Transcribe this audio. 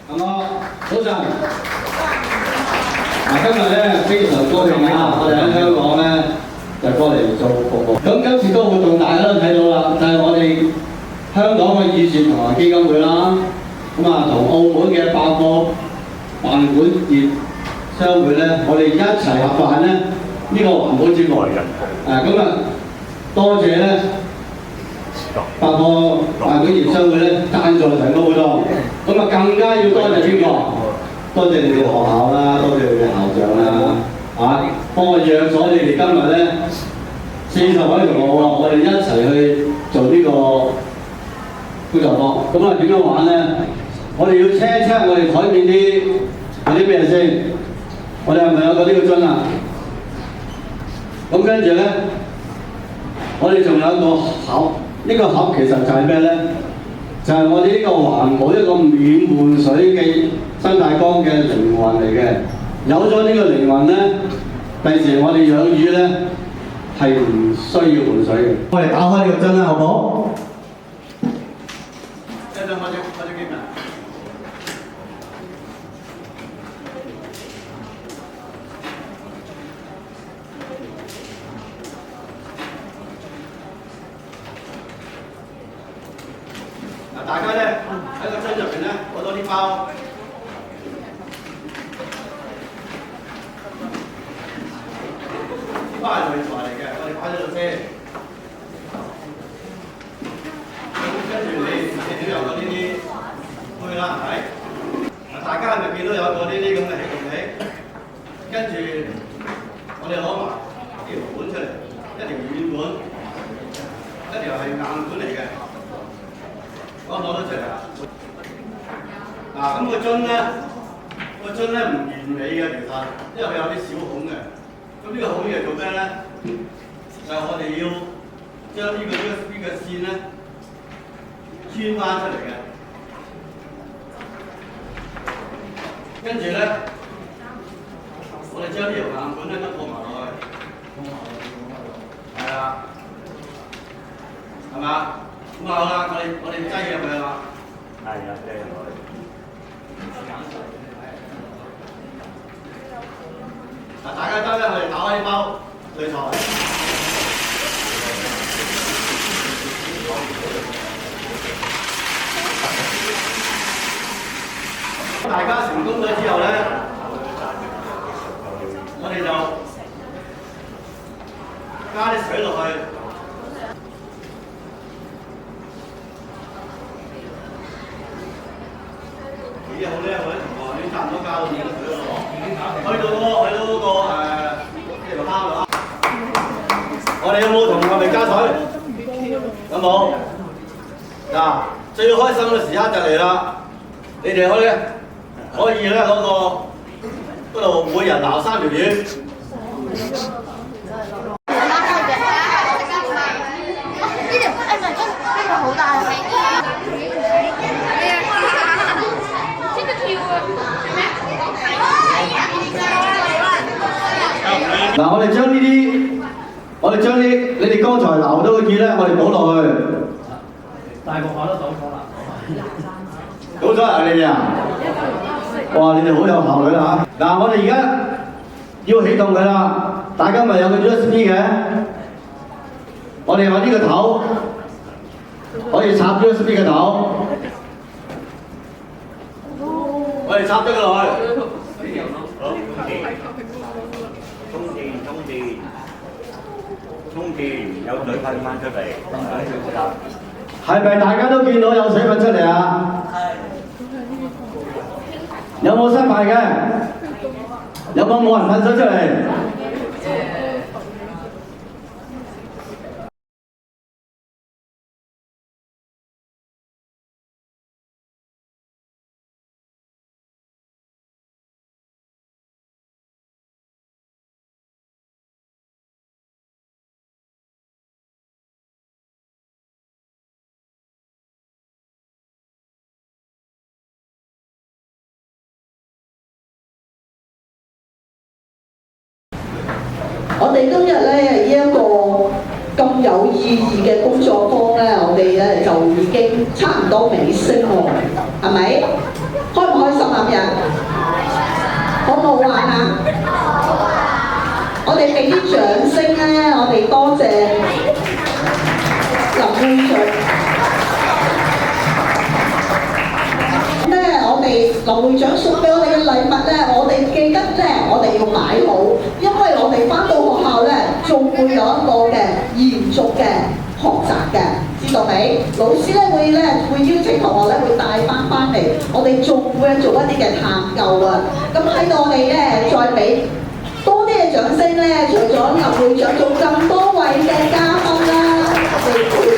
咁早晨。今日咧非常高興啊！我哋喺香港咧就過嚟做服務。咁今次個活動大家都睇到啦，就係我哋香港嘅義善同埋基金會啦，同澳門嘅百貨辦館業商會咧，我哋一齊合辦咧呢個環保節目嚟嘅。多謝咧百貨辦館業商會咧贊助成個活動。更加要多謝邊個？多謝你哋學校啦，多謝你哋校長啦，幫我約咗你哋今日咧40位同學喎，我哋一齊去做呢個工作坊。點樣玩咧？我哋要check我哋台面啲有啲咩先？我哋係咪有個呢個樽啊？跟住咧，我哋仲有一個盒，呢個盒其實就係咩咧？就係我哋呢個環保一個免換水嘅生態缸嘅靈魂嚟嘅。有咗呢個靈魂咧，第時我哋養魚咧係唔需要換水嘅。我哋打開呢個樽啦，好唔好？一陣開始傾啦。大家咧喺個樽入邊咧攞多啲包，啲包係濾材嚟嘅，我哋擺喺度先。跟住你都有個呢啲杯啦，係咪？大家係咪見到有個呢啲咁嘅起動器？跟住我哋攞埋呢條管出嚟，一條軟管，一條係硬管嚟嘅。攞得出嚟啦！咁個樽咧唔完美嘅其實，因為佢有啲小孔嘅。呢個孔要做咩咧？就係我哋要將呢個 USB 嘅線咧穿翻出嚟嘅。跟住咧，我哋將呢條硬管咧都放埋落去。係啊，係嘛？好啦，我哋擠入去啦。係啊，擠入去。大家擠咧，我哋打開包濾材。大家成功咗之後咧，我哋就加啲水落去。幾好咧！我啲同學已經差唔多交到電水咯，去到嗰個呢條坑度。我哋有冇同學未加水？有冇？最開心嘅時刻就嚟啦！你哋可以咧嗰度每人撈3條魚。我哋將你哋剛才撈到嘅魚咧，我哋倒落去。大部分都倒咗啦。倒咗啊！你哋啊？哇！你哋好有效率啊！我哋而家要起動佢啦。大家咪有個 USB 嘅，我哋揾呢個頭可以插 USB 嘅頭，我哋插咗佢落去。充電有水噴翻出嚟，係咪大家都見到有水噴出嚟啊？有冇失敗嘅？有冇人噴水出嚟？我哋今日咧呢一個咁有意義嘅工作坊咧，我哋咧就已經差唔多尾聲喎，係咪？開唔開心俾啲掌聲咧，我哋多謝林會長。我哋林會長送俾我哋嘅禮物咧，我哋記得咧，我哋要擺好，因為我哋翻到學校咧，仲會有一個嘅延續嘅學習嘅，知道未？老師咧會邀請同學咧會帶翻嚟，我哋仲會做一啲嘅探究啊。咁喺度我哋咧再俾多啲嘅掌聲咧，除咗林會長，仲咁多位嘅嘉賓啦，我哋